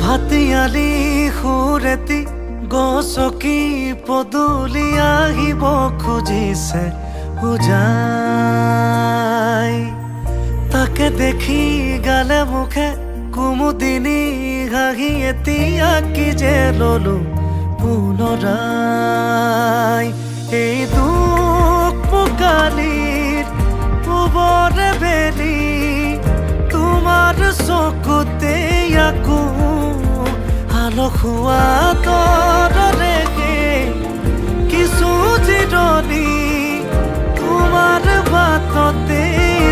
হাতিয়ালি সুৰেতি গছকি পদূলি আহিব খুজিছে উজাই তাকে দেখি গালে মুখে কুমুদিনী হাঁহি এতিয়া কি যে ললো পুনৰাই এই দুখ পোকালিৰ পূবৰে বেলি তোমাৰ চকুতে আকৌ আলসুৱা তৰৰে কিছু জিৰণি তোমাৰ বাটতে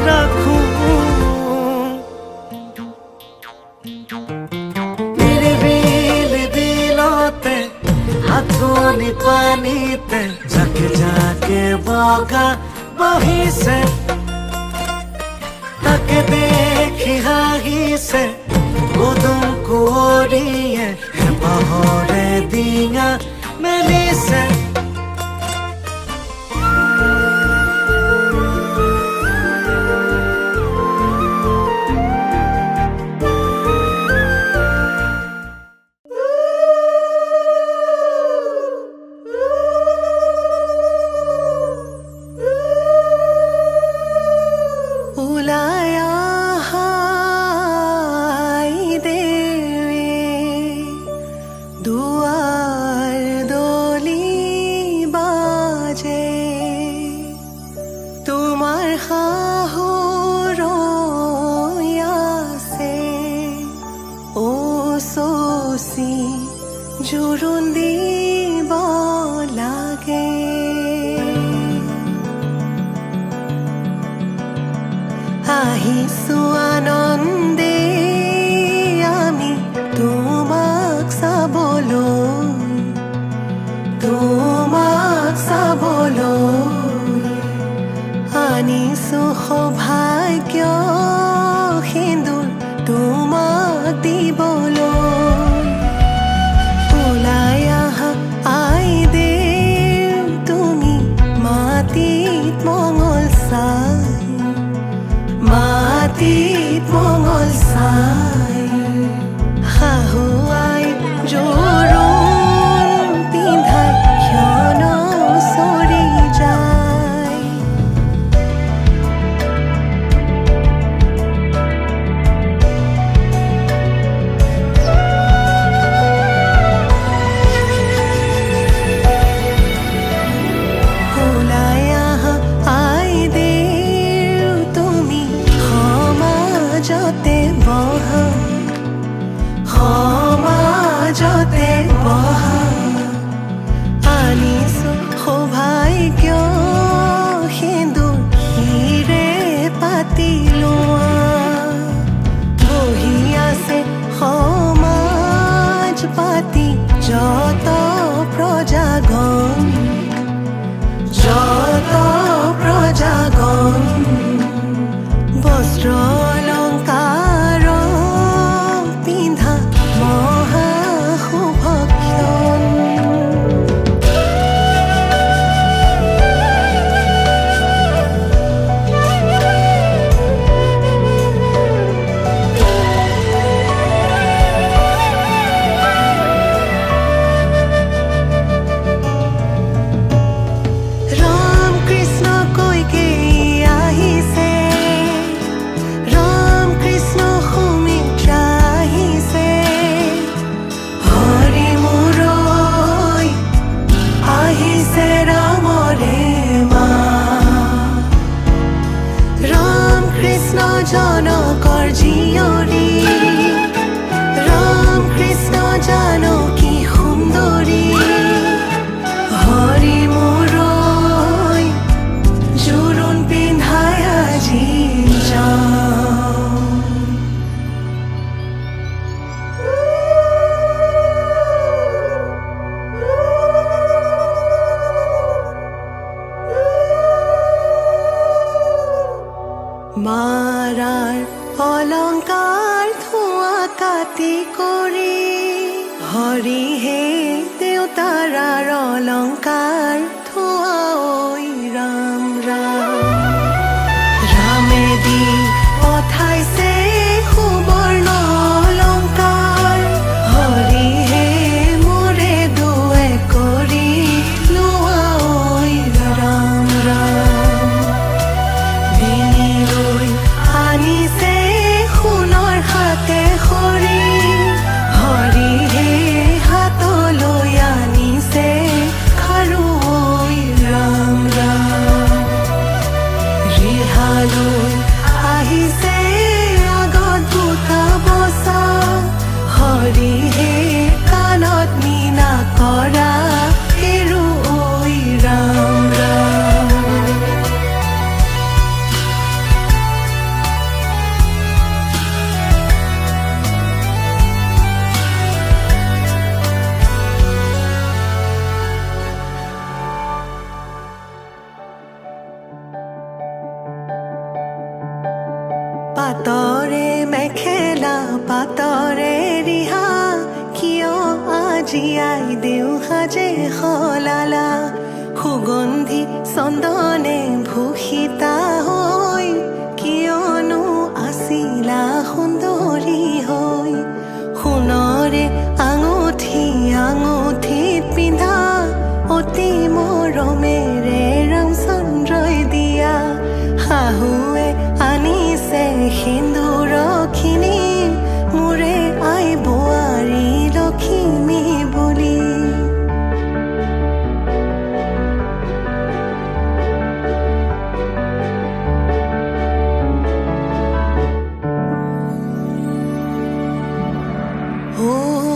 ৰাখো নিৰিবিলি বিলতে আঁঠুনি পানীতে জাকে জাকে বগা বহিছে তাকে দেখি হাঁহিছে উদুম কুঁৱৰীয়ে হেঁপাহৰে ডিঙা মেলিছে জোৰোণ দিব লাগে আহিছো আনন্দে আমি তোমাক চাবলৈ আনিছো সৌভাগ্য সিন্দুৰ তোমাক দিবলৈ মঙ্গল চাই শাহুৱাই জোৰোণ পিন্ধাই ক্ষণ চৰি যায় ওলাই আহা আই দেউ তুমি সমাজতে বহা আনিছো সৌভাগ্য সিন্দুৰ হিৰে পাতি লোৱা বহি আছে সমাজ পাতি যত প্ৰজাগণ বস্ত্ৰ অলংকাৰ পিন্ধা মহা শুভক্ষণ জীয়ৰী ৰাম কৃষ্ণ জানকী সুন্দৰী হৰি মোৰৈ জোৰোণ পিন্ধাই আজি যাওঁ মাৰাৰ অলংকাৰ ধোঁৱা কাটি কৰি হৰিহে দেউতাৰাৰ অলংকাৰ ধোঁৱা ঐ ৰাম ৰাম ৰামে দি পঠাইছে সুবৰ্ণ অলংকাৰ হৰিহে মোৰে দুৱে কৰি লোৱা ঐ ৰাম ৰাম বিনিলৈ আনিছে সোণৰ হাতে খৰি হৰিহে হাতলৈ আনিছে খাৰু ঐ ৰাম ৰাম ৰিহালৈ আহিছে আগত বুটা বচা হৰিহে কাণত মীনা কৰা হেৰু ঐ ৰাম ৰাম পাতৰে মেখেলা পাতৰে ৰিহা কিয় আজি আই দেউ সাজে সলালা সুগন্ধি চন্দনে ভূষিতা হৈ কিয়নো আছিলা সুন্দৰী হৈ সোণৰে আঙুঠি আঙুঠিত পিন্ধা অতি মৰমেৰে ৰামচন্দ্ৰই দিয়া শাহুৱে আনিছে সিন্দুৰখিনি মোৰে আই বোৱাৰী লখিমী বুলি ও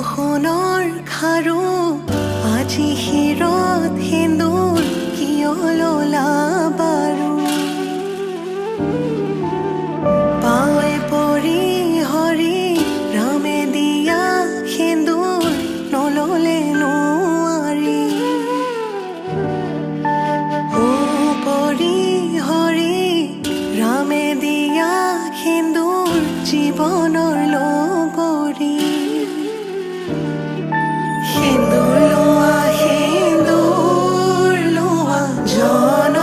সোণৰ খাৰু আজি শিৰত সিন্দুৰ কিয় ললা বাৰু পাৱে পৰি হৰি ৰামে দিয়া সিন্দুৰ নললে নোৱাৰি ও পৰি হৰি ৰামে দিয়া সিন্দুৰ জীৱনৰ লগৰী সিন্দুৰ লোৱা জন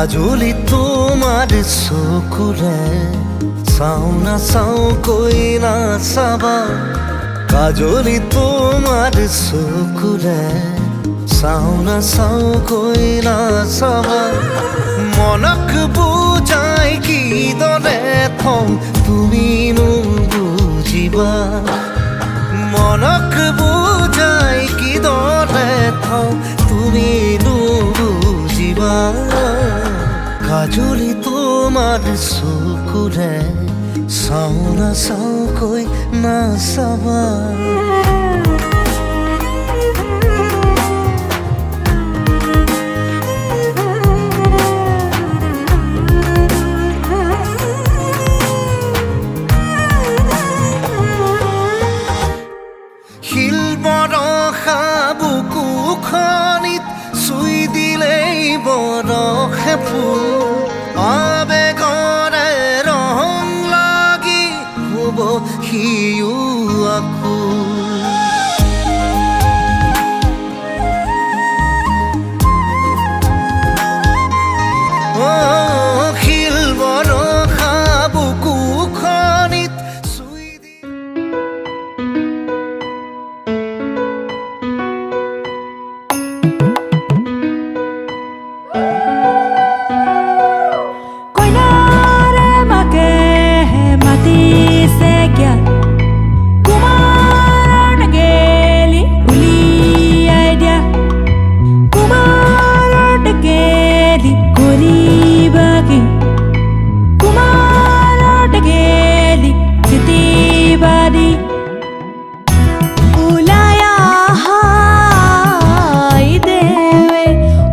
কাজলি তোমাৰ চকুৰে চাও না চাও কৈ না চাবা কাজলি তোমাৰ চকুৰে চাও না চাও কৈ না চাবা মনক বুজাই কিদৰে থওঁ তুমি নুবুজিবা মনক বুজাই কিদৰে থওঁ তুমি নুবুজিবা কাজলি তোমাৰ চকুৰে চাও না চাও কৈ না চাবা শিল বৰষা বুকুখনিত চুই দিলেই বৰষে ফুল আবেগৰে ৰং লাগি হ'ব সিও আকুল শিল বৰষা বুকুখনিত চুই দি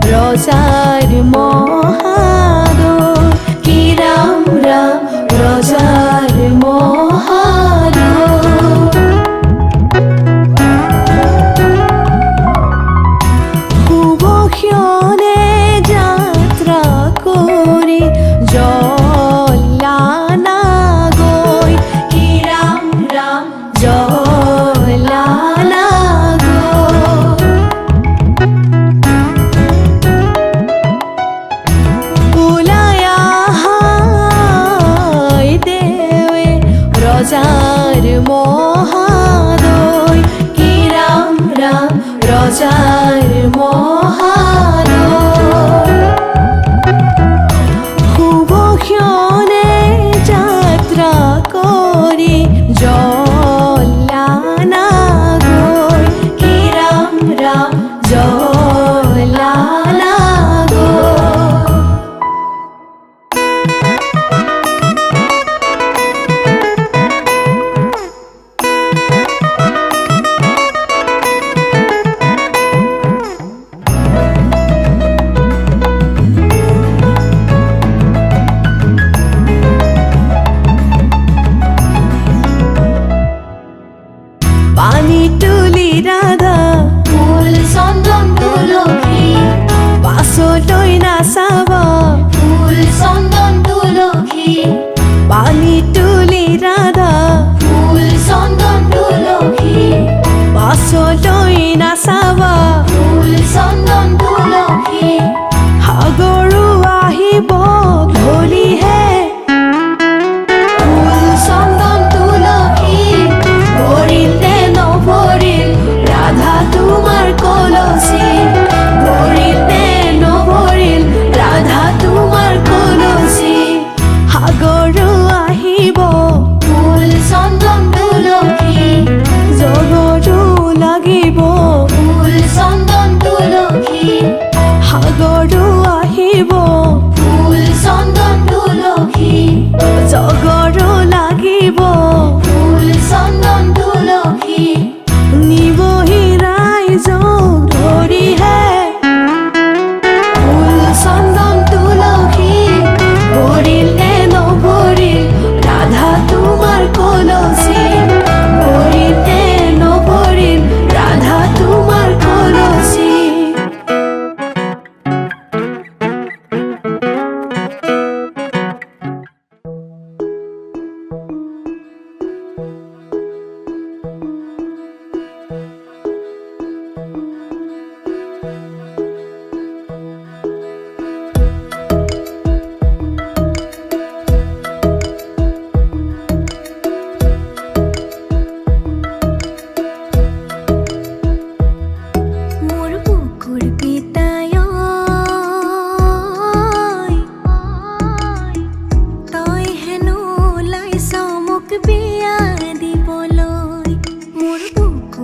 রোজার মহাদর কি রাম রাম রোজার মহাদর শুভক্ষণে যাত্রা করি জলানা গৈ কি রাম রাম জলানা রোজার মহাদয় কি রাম রাম রোজার মহাদয় শুভক্ষণে যাত্রা করি জলানা গৈ কি রাম রাম জলানা পানি তুলি রাধা ফুল চন্দন তুলসী পাছলৈ নাচাব ফুল চন্দন তুলসী পানি তুলি ৰাধা ফুল চন্দন তুলসী পাছলৈ নাচাব ফুল চন্দন তুলসী সাগৰো আহিব ধৰিহে ফুল চন্দন তুলসী ভৰিলে নভৰিল ৰাধা তোমাৰ কলচী ভৰিলে নভৰিল ৰাধা তোমাৰ কলচী সাগৰো আহিব ফুল চন্দন তুলসী জগৰো লাগিব ফুল চন্দন তুলসী সাগৰো আহিব ফুল চন্দন তুলসী জগৰো লাগিব ফুল চন্দন তুলসী নিবহি ৰাইজক ধৰিহে ফুল চন্দন তুলসী ভৰিলে নভৰিল ৰাধা তোমাৰ কলচী ভৰিলে নভৰিল ৰাধা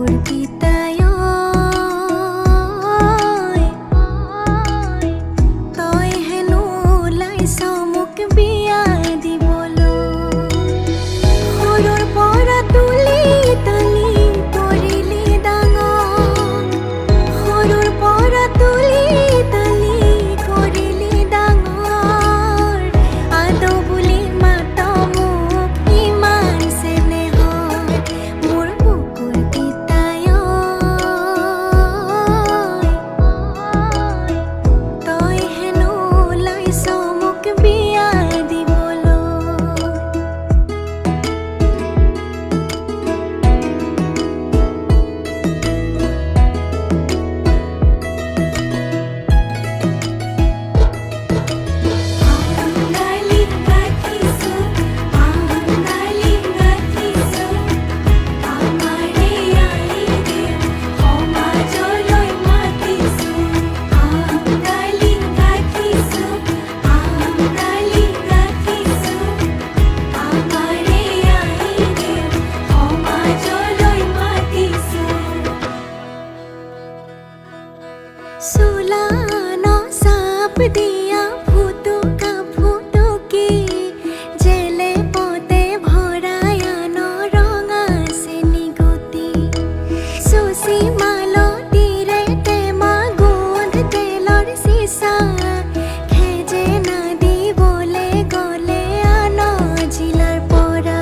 বুকুৰ পিতায় তই হেনো ওলাইছ মোক বিয়া দিবলৈ সৰুৰ পৰা তুলি তালি কৰিলি ডাঙৰ সৰুৰ পৰা তুলি তালি কৰিলি ডাঙৰ আদৌ বুলি মাত মোক ইমান চেনেহত মোৰ বুকুৰ পিতায় তই হেনো ওলাইছ মোক বিয়া দিবলৈ Sulano sap dia futuka futuki jele pote bhoraya no ronga seni goti susi malo tire te magund telor sisa kheje na di bole gole ano jilar pora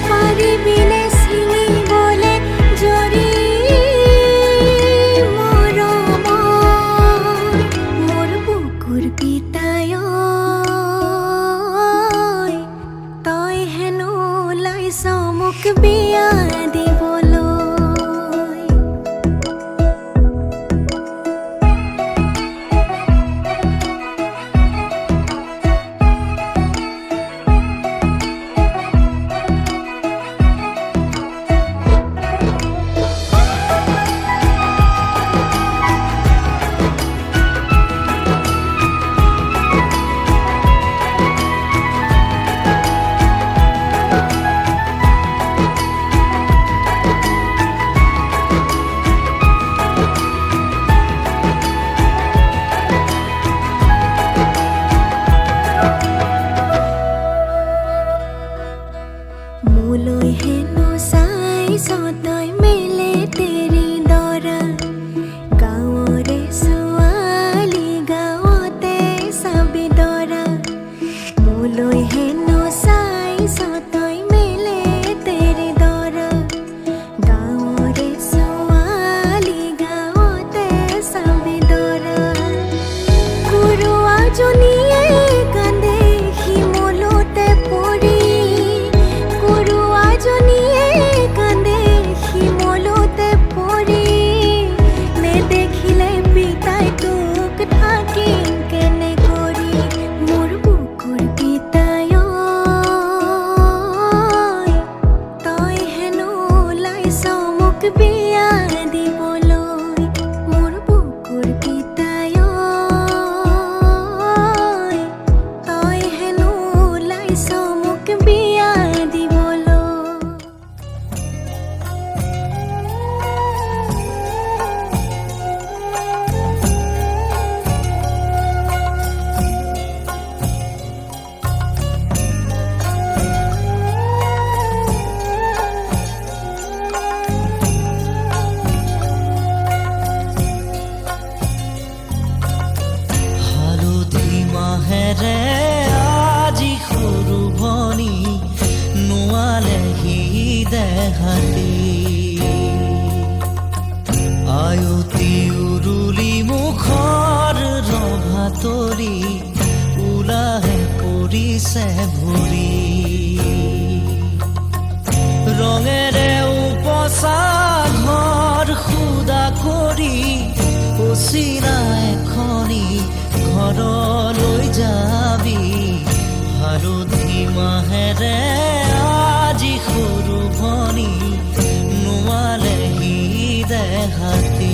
paribine singi bole jori বুকুৰ পিতায় তই হেনো ওলাইছ মোক বিয়া দিবলৈ মোলৈ হেনো চাইছ তই মেলে তেৰি দৰা গাঁৱৰে ছোৱালী গাঁৱতে চাবি দৰা মোলৈ হেনো চাইছ তই মেলে তেৰি দৰা গাঁৱৰে ছোৱালী গাঁৱতে চাবি দৰা কুৰুৱাজনীয়ে কান্দে শিমলুতে পৰি কুৰুৱাজনীয়ে কান্দে শিমলুতে পৰি নেদেখিলে পিতাই তোক থাকিম কেনে কৰি মোৰ বুকুৰ পিতায় তই হেনো ওলাইছ মোক বিয়া দিবলৈ মোৰ বুকুৰ পিতায় তই হেনো ওলাইছ মোক বিয়া দিবলৈ হালধি মাহেৰে আজি সৰু ভনী নোৱালেহি দেহাতি আয়তি উৰুলি মুখৰ ৰভা তৰি ওলাহে পৰিছে ভৰি ৰঙেৰে উপচা ঘৰ খুদা কৰি অচিনা এখনি ঘৰলৈ যাবি হালধি মাহেৰে আজি সৰু ভনী নোৱালেহি দেহাতি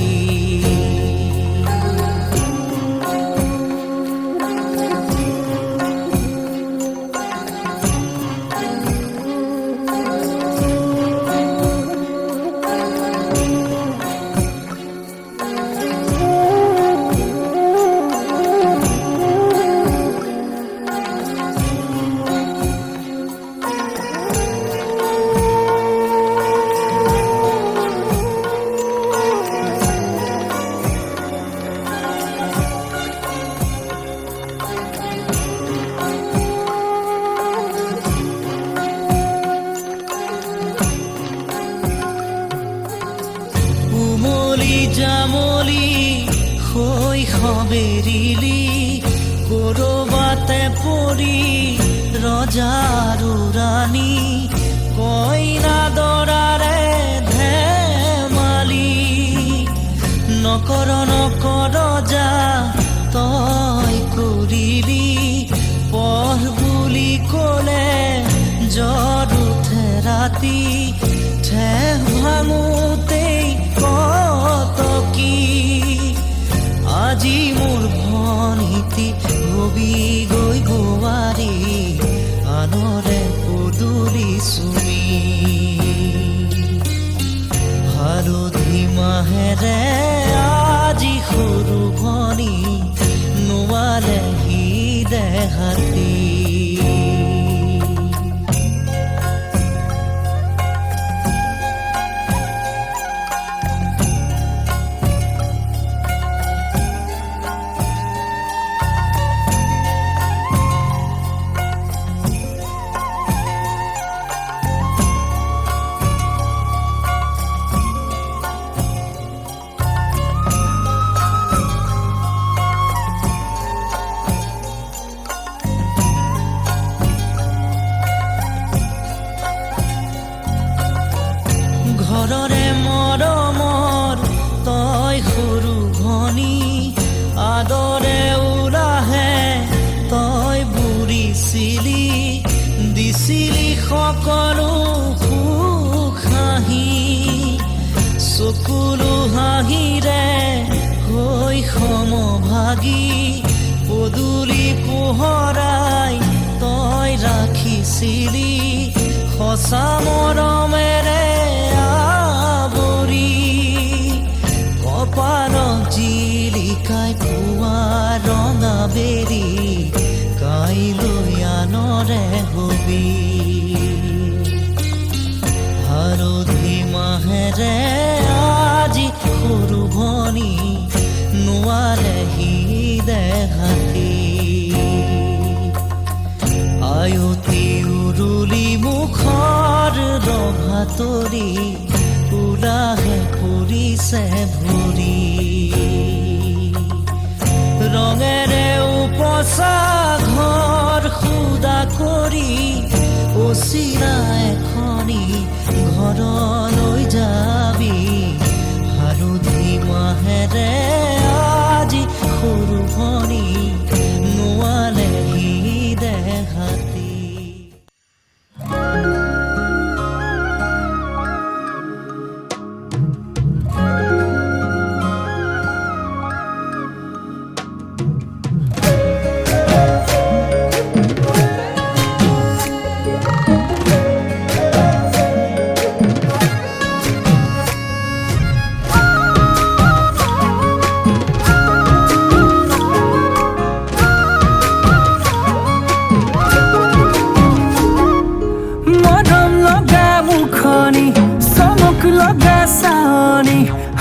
জামলি শৈশৱেৰিলি কৰবাতে পৰি ৰজাৰ ৰাণী কইনা দৰাৰে ধেমালি নকৰ যা তই কৰিলি পঢ় বুলি ক'লে জ্বৰ উঠে ৰাতি ঠেহ ভাঙোতেই কতকি আজি মোৰ ভনীতি ৰবি গৈ গোৱাৰী আনৰে পদূলি চুমি হালধি মাহেৰে আজি সৰু ভনী নোৱালেহি দেহাতী ঘৰৰে মৰমৰ তই সৰু ভনী আদৰে উলাহে তই বুঢ়িছিলি দিছিলি সকলো সুখ হাঁহি চকুলো হাঁহিৰে হৈ সমভাগী পদূলি পোহৰাই তই ৰাখিছিলি সঁচা মৰমেৰে কপালত জিলিকাই পুৱা ৰঙা বেৰি কাইলৈ আনৰে হবি হালধি মাহেৰে আজি সৰু ভনী নোৱালেহি দেহাতী আয়তি উৰুলি মুখৰ ৰভাতৰি উলাহে ফুৰিছে ভৰি ৰঙেৰে উপচা ঘৰ খুদা কৰি অচিনা এখনি ঘৰলৈ যাবি হালধি মাহেৰে আজি সৰু ভনী নোৱালেহি দেহাতী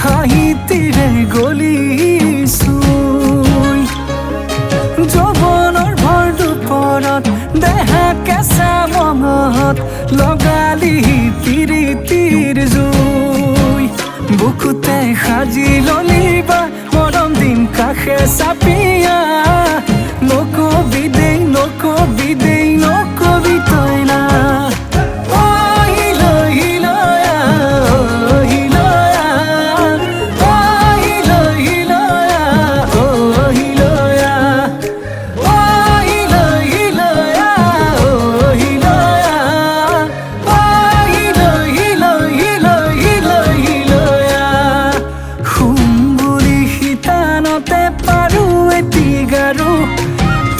হাঁহিতিৰে গলিছোই যৌৱনৰ ভৰ দুপৰত দেহা কেঁচা মঙত লগালি তিৰিতিৰ জুই বুকুতে সাজি ললিবা মৰম দিম কাষে চাপিয়া নকবি দেই নকবি তই না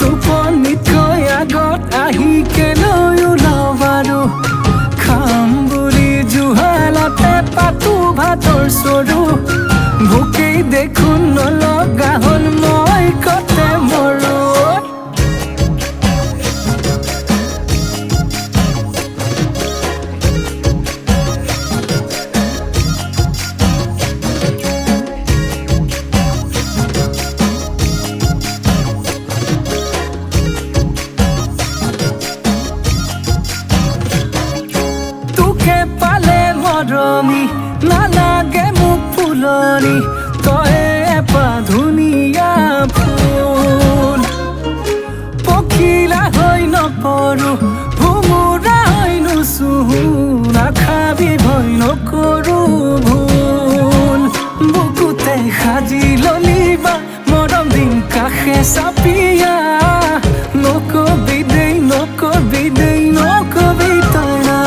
টোপনিতকৈ আগত আহি কেলৈ ওলাবাৰো খাম বুলি জুহালতে পাতো ভাতৰ চৰু ভোকেই দেখোন নলগা হ'ল মই কতে মৰো মৰমি নালাগে মোক ফুলনি নকৰো ভুল বুকুতে সাজি ললিবা মৰম দিন কাষে চাপিয়া নকবি দেই নকবি দেই নকবি তই না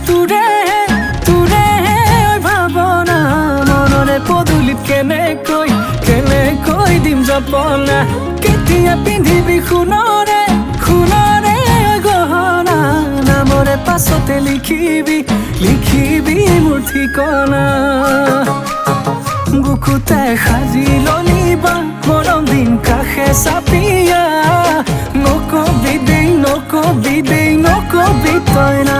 তুৰে তুৰে ভাৱনা মনৰে পদূলিত কেনেকৈ দিম জপনা কেতিয়া পিন্ধিবি সোণৰে সোণৰে গহনা নামৰে পাছতে লিখিবি মোৰ ঠিকনা বুকুতে সাজি ললিবা মৰম দিন কাষে চাপিয়া নকবি দেই নকবি দেই নকবি তই না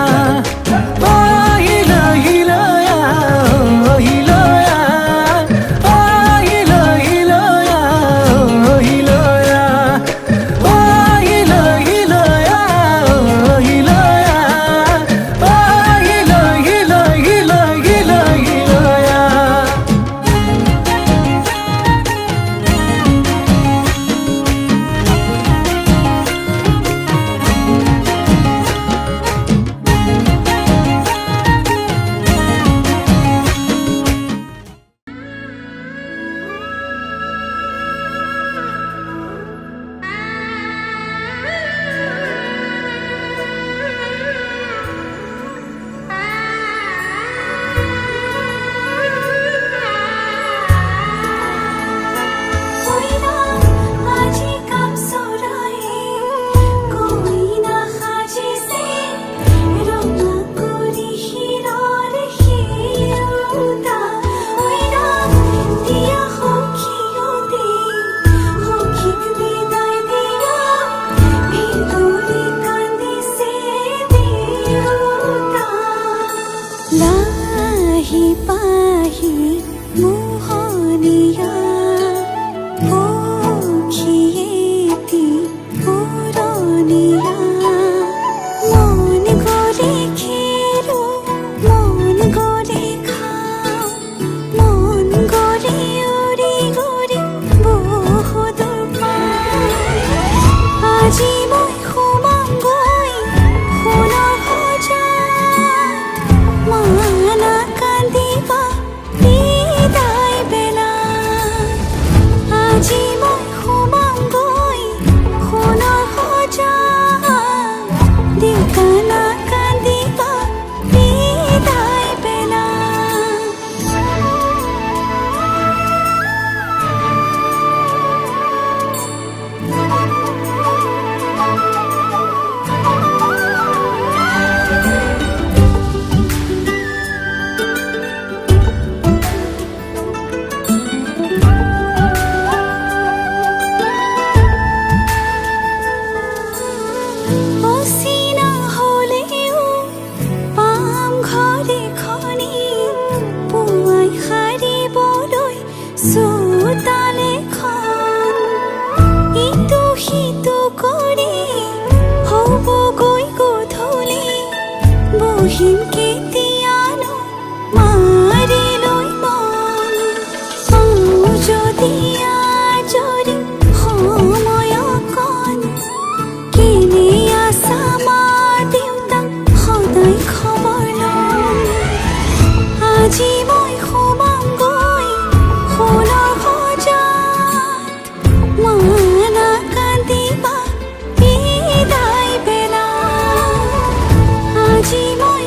আজি মই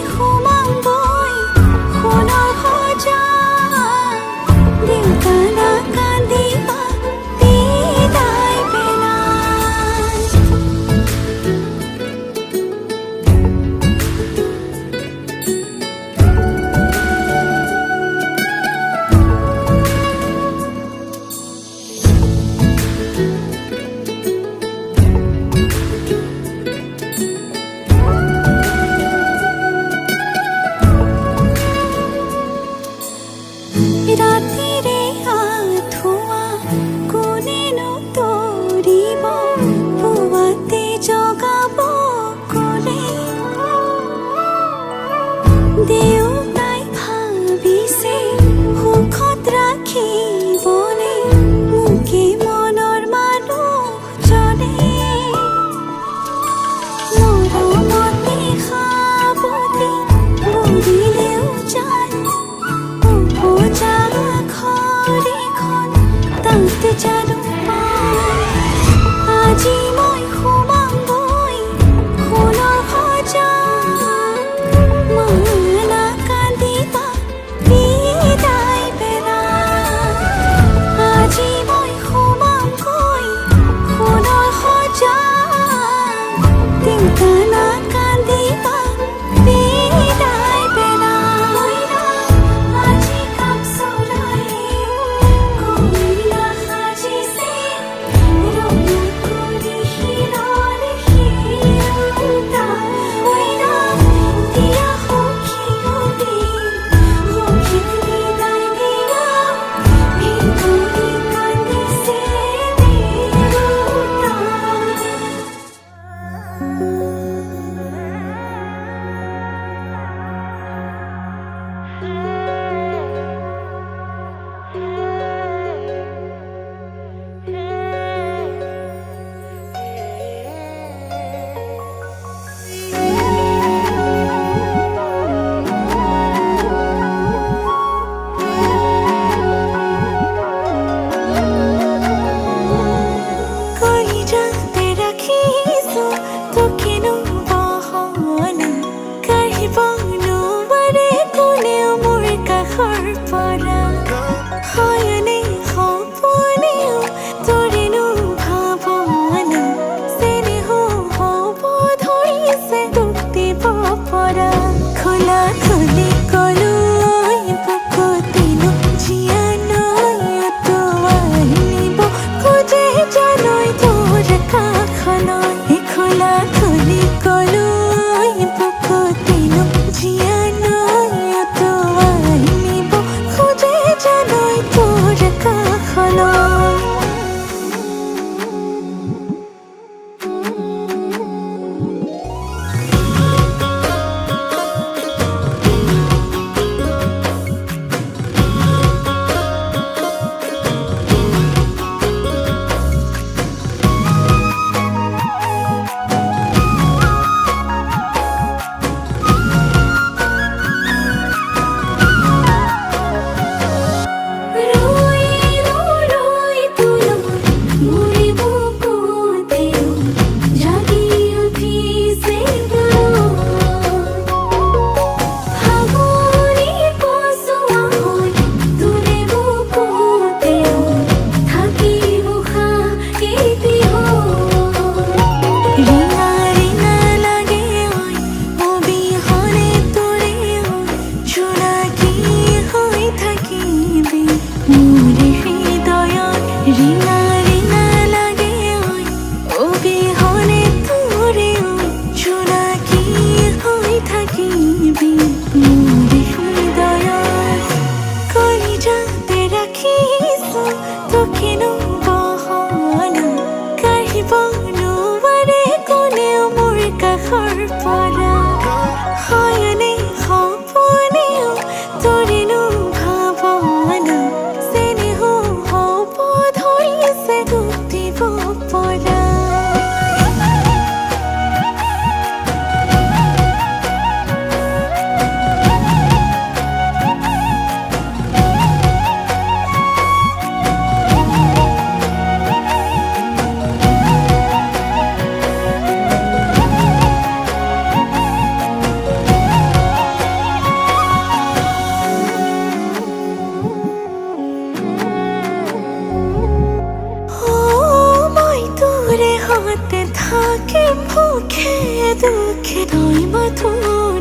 সুখে দুখে তই মাথো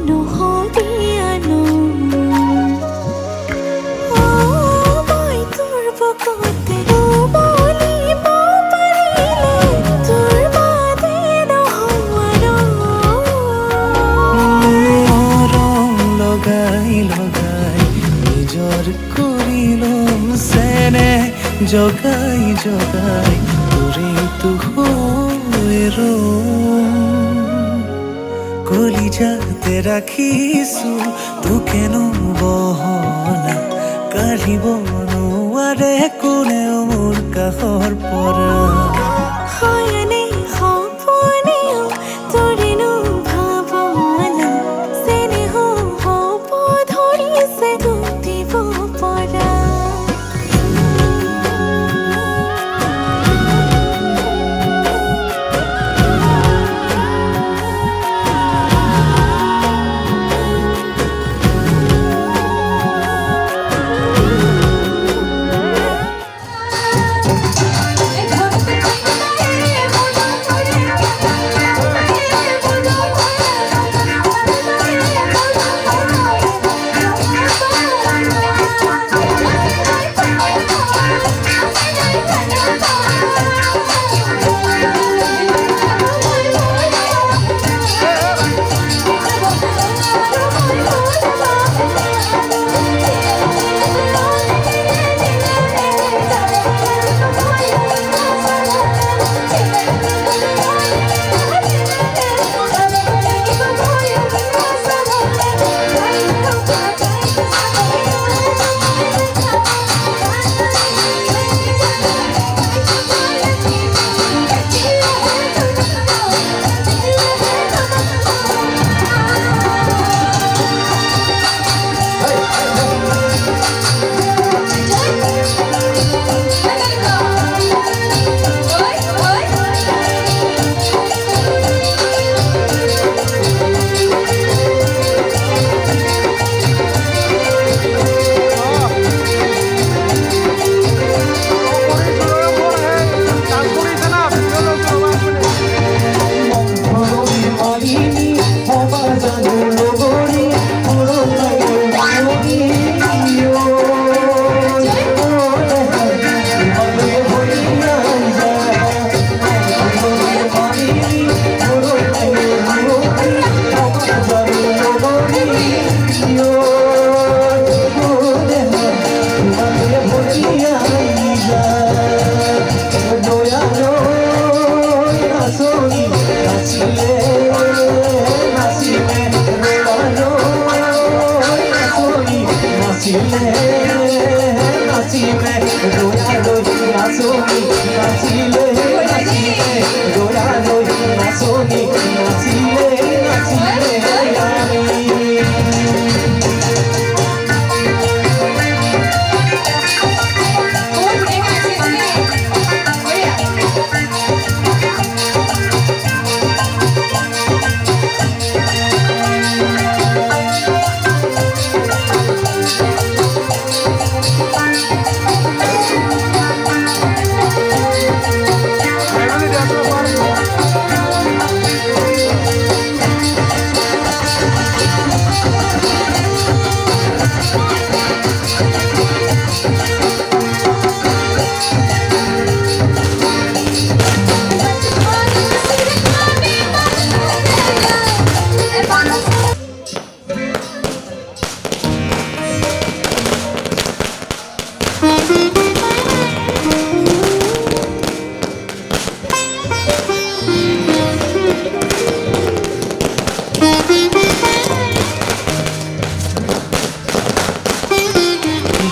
নহদিয়ানো মই তোৰ বুকুতে উমলিব পাৰিলে তোৰ বাদে নহোৱাৰো ৰং লগাই লগাই নিজৰ কৰি লম চেনে জগাই জগাই তোৰে তো হৈ কলিজাতে ৰাখিছো তোকেনো বহনা কাঢ়িব নোৱাৰে কোনেও মোৰ কাষৰ পৰা হয়নে সপোনেও তোৰেনো ভাৱনা চেনেহ হ'ব ধৰিছে দিব পৰা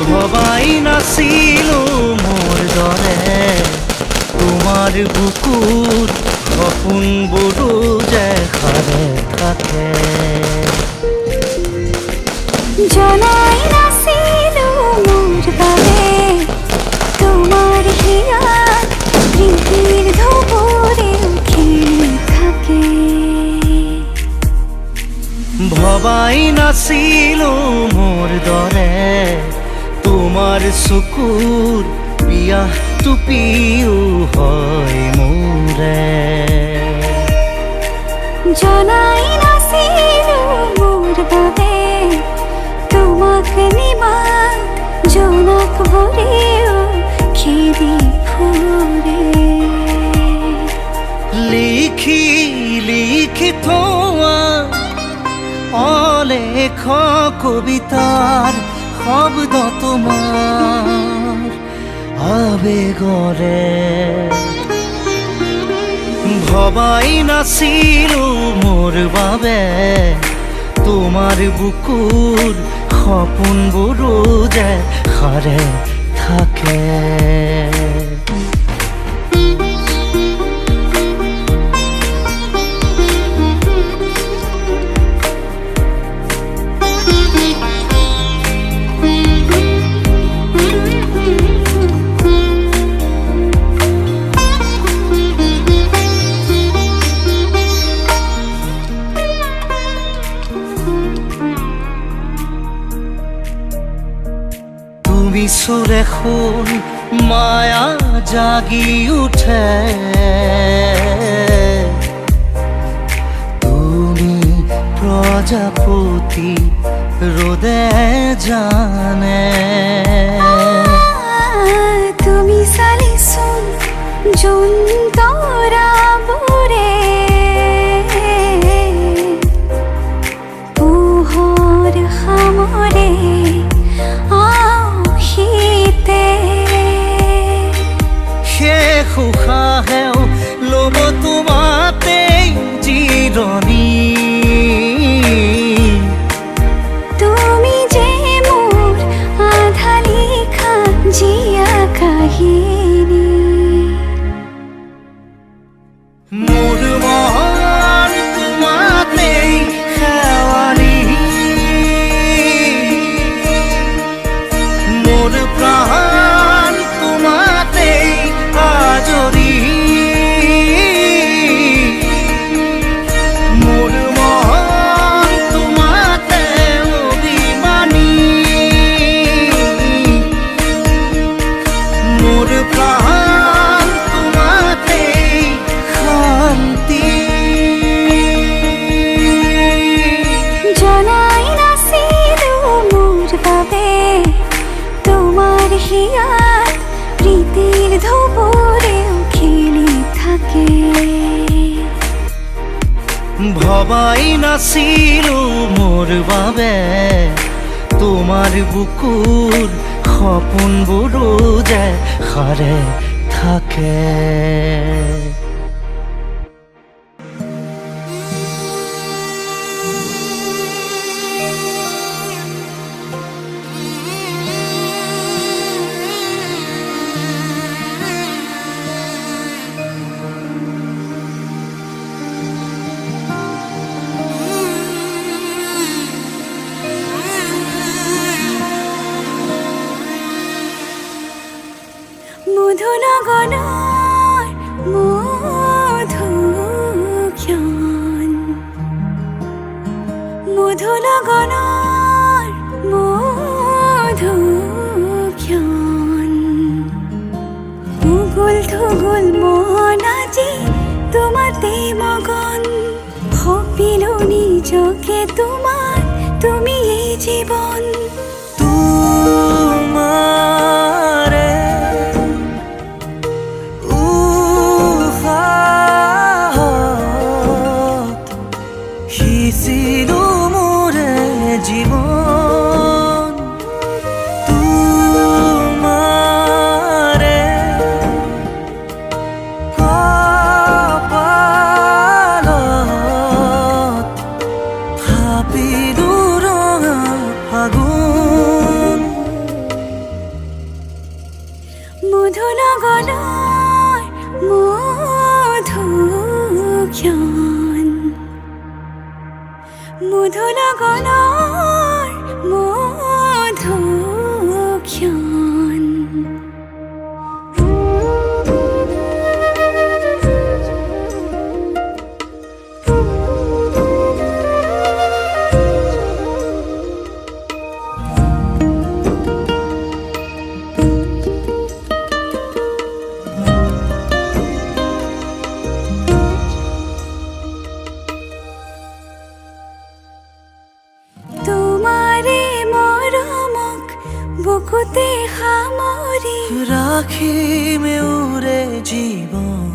ভবাই নাছিলো মোৰ দৰে তোমাৰ বুকুত সপোনবোৰো যে সাৰে থাকে জনাই নাছিলো মোৰ বাবে তোমাৰ হিয়াত প্ৰীতিৰ ধবৰে খেলি থাকে ভবাই নাছিলো মোৰ দৰে তোমাৰ চকুৰ পিয়াহটো পিও হয় মোৰে জনাই নাছিল মোৰ বাবে তোমাক নিমাত জোনাক ভৰেও খেদি ফুৰে লিখি লিখি থোৱা অলেখ কবিতাৰ শব্দ তোমাৰ আবেগৰে ভবাই নাছিলো মোৰ বাবে তোমাৰ বুকুৰ সপোনবোৰো যে সাৰে থাকে সুৰে শুন মায়া জাগি উঠে তুমি প্ৰজাপতি ৰোদে জানে তুমি চালিচোন যোন তৰাবোৰে পোহৰ সামৰে উশাহেও ল'ব তোমাতেই জিৰণি তুমি যে মোৰ আধা লিখা জীয়া কাহিনী মোৰ মন তোমাতেই শেৱালি মোৰ প্ৰাণ তোমাতেই আজৰি মোৰ মন তোমাতে অভিমানী মোৰ প্ৰাণ তোমাতেই শান্তি জনাই নাছিলো মোৰ বাবে তোমাৰ হিয়াত প্ৰীতিৰ ধুবুৰেও খেলি থাকে ভবাই নাছিলো মোৰ বাবে তোমাৰ বুকুৰ সপোনবোৰো যে সাৰে থাকে মধুনগৰৰ মধুক্ষণ মধুনগৰৰ মধুক্ষণ উগুল থুগুল মন আজি তোমাতে মগন ভাবিলো নিজকে তোমাৰ তুমি এই জীৱন তোমাৰে সিঁচিলো মোৰে জীৱন তোমাৰে কপালত থাপিলো ৰঙা ফাগুন মধুনগৰৰ মধুক্ষণ মধুনগৰৰ মধুক্ষণ বুকুতে সামৰি ৰাখিমে উৰে জীৱন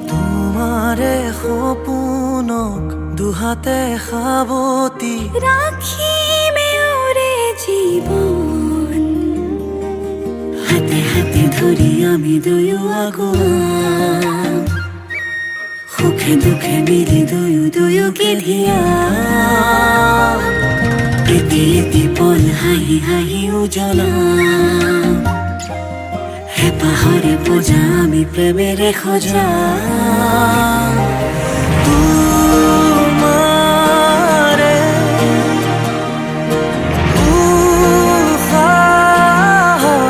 তোমাৰে সপোনক দুহাতে সাৱটি ৰাখিমে উৰে জীৱন হাতে হাতে ধৰি আমি দুয়ো আগুৱা সুখে দুখে মিলি দুয়োকে ধিয়া এটি এটি পল হাঁহি হাঁহি উজ্বলা হেঁপাহৰে পূজা আমি প্ৰেমেৰে সজা তোমাৰে উশাহত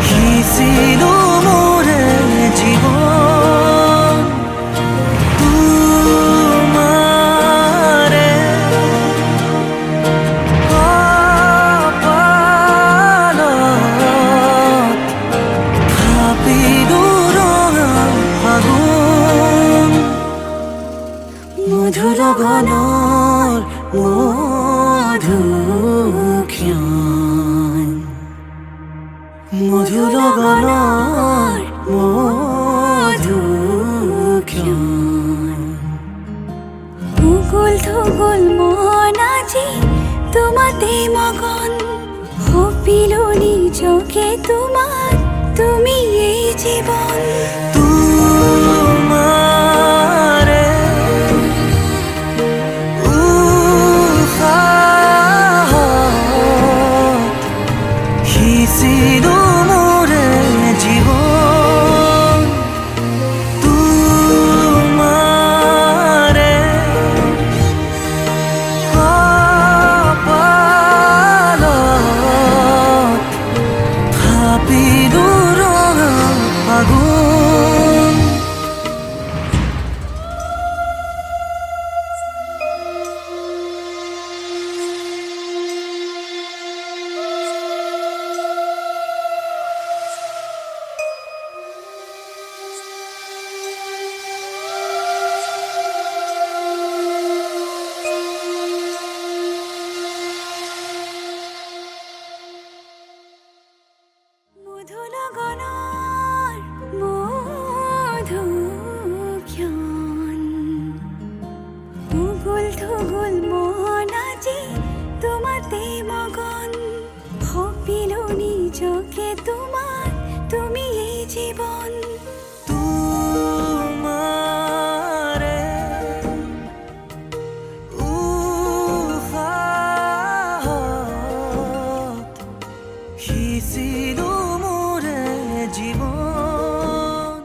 সিঁচিলো মোৰে জীৱন তোমাৰে কপালত থাপিলো ৰঙা ফাগুন মধুৰ গণৰ মধুক্ষণ মধুৰ গণৰ মধুক্ষণ উগুল থুগুল মন আজি তোমাতে মগন সপিলো নিজকে তোমাৰ তুমি এই জীবন তোমাৰে উশাহত সিঁচিলো মোৰে জীৱন তোমাৰে কপালত থাপিলো ৰঙা ফাগুন মধুৰ গণৰ মধুক্ষণ উগুল থুগুল মন আজি তোমাতে মগন সপিলো নিজকে তোমাৰ তুমি এই জীবন তোমাৰে উশাহত সিঁচিলো মোৰে জীৱন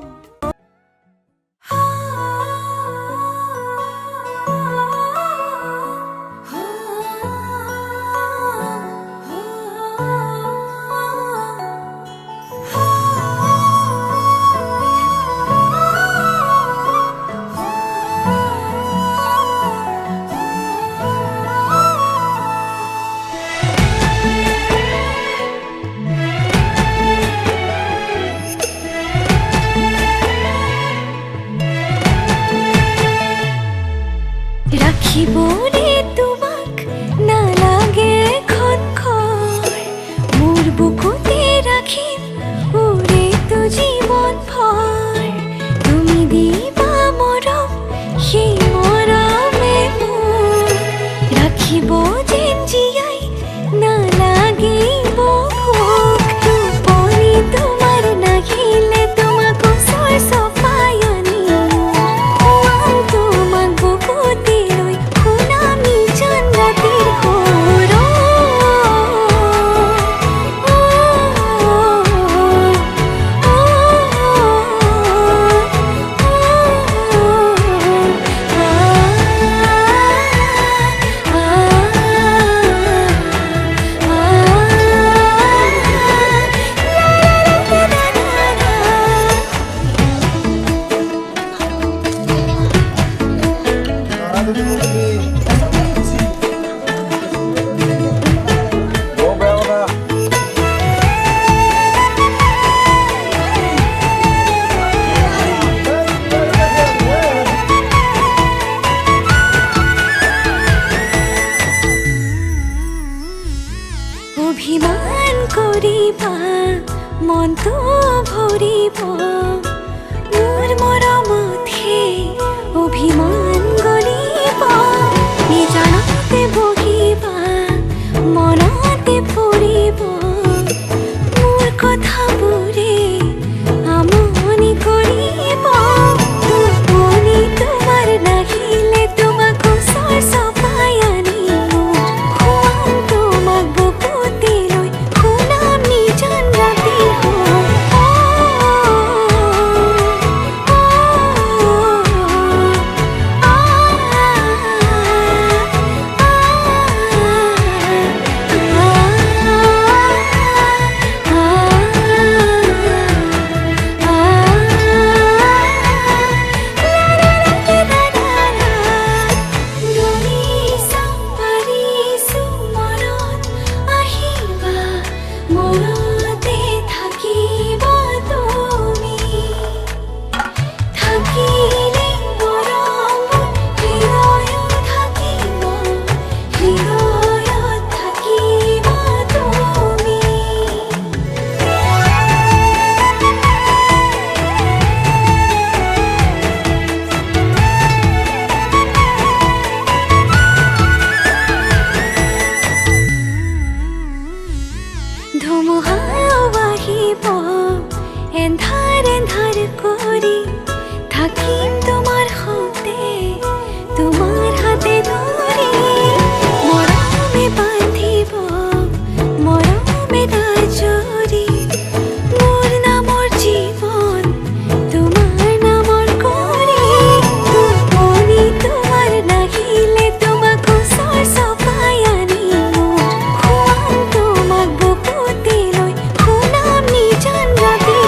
ৰাখিবৰে তোমাক নালাগে এখন ঘৰ মোৰ বুকুতে ৰাখিম উৰে তো জীৱন ভৰ তুমি দিবা মৰম সেই মৰমে মোৰ ৰাখিব যেন জীয়াই নালাগিব ভোক টোপনি তোমাৰ নাহিলে তোমাক ওচৰ চপাই আনিম তোমাক বুকুতে লৈ শুনামি চন্দ্ৰাতিৰ সুৰ থাকিম তোমাৰ হতে তোমাৰ হাতে ধৰি মৰমে বান্ধিব মৰমে দাজৰি মোৰ নামৰ জীৱন তোমাৰ নামৰ কৰি টোপনি তোমাৰ নাহিলে তোমাক ওচৰ চপাই আনি মোৰ খুৱাম তোমাক বুকুতে লৈ শুনাম নিজান ৰাতিৰ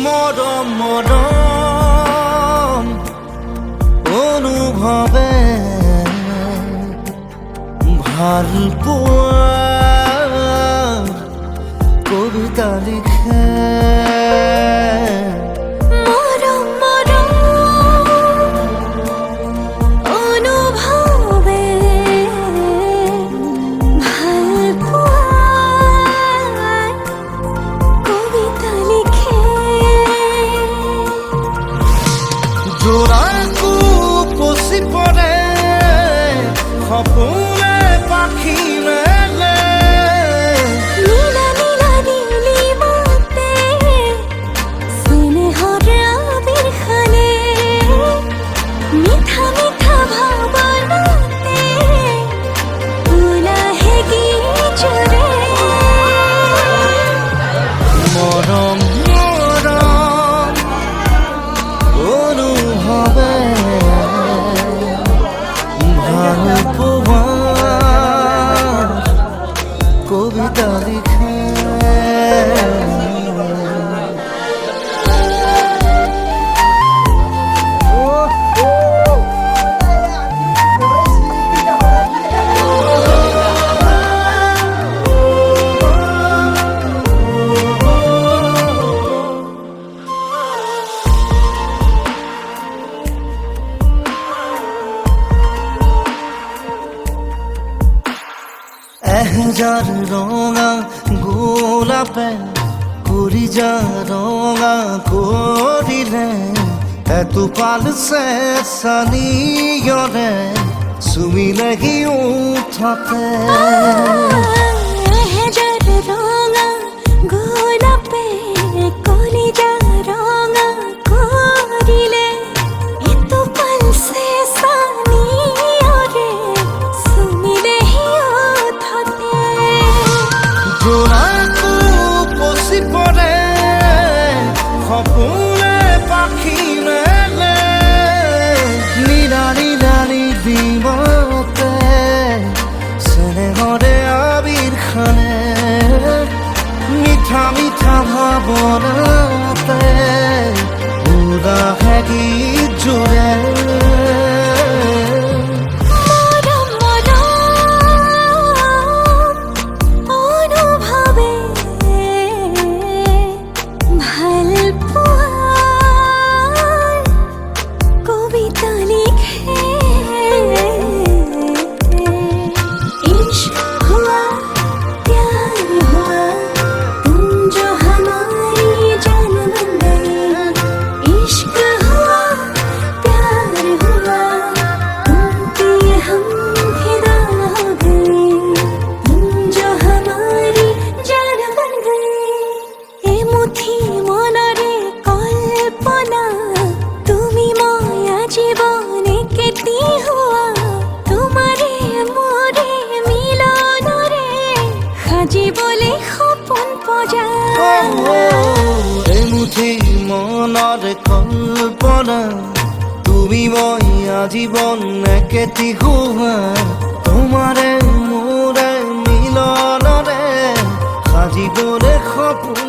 মৰম মৰম অনুভৱে ভাল পোৱাৰ কবিতা লিখে মৰম মৰম অনুভৱে ভাল পোৱাৰ কবিতা লিখে জোৰাকো পচি পৰে সপোনে পাখি মেলে নীলা নীলা নীলিমতে স্নেহৰ আবিৰ খানে মিঠা মিঠা ভাৱনাতে উলাহে গীত জুৰে মৰম মৰম অনুভৱে ভাল পোৱাৰ কবিতা লিখে এহেজাৰ ৰঙা গোলাপে কলিজা ৰঙা কৰিলে এটোপাল চেঁচানিয়ৰে চুমিলে সি উঠতে এহেজাৰ ৰঙা গোলাপে কলিজা ৰঙা কৰিলে এটোপাল চেঁচানিয়ৰে চুমিলে সি উঠতে জোৰাকো পচি পৰে সপোনে পাখি মেলে নীলা নীলা নিদিমতে স্নেহৰে আবিৰ খানে মিঠা মিঠা ভাৱনাতে উদাহে গীত জুৰে মৰম মৰম অনুভৱে ভাল পোৱাৰ কবিতা লিখে ইশ্ক হুৱা প্যাৰ হুৱা তুম जो हमारी जान बन गई इश्क हुआ प्यार हुआ तुम पे हम फिदा हो गए तुम जो हमारी जान बन गए ए मुठी मनरे कल्पना তুমি মায়া জীবনে কেতি হুয়া তোমারে মোরে মিলনরে সাজিবলে সপোন পজা এমুঠি মনৰ কল্পনা তুমি মই আজীবন একেটি হোৱাৰ তোমাৰে মোৰে মিলনৰে সাজিবলে সপোন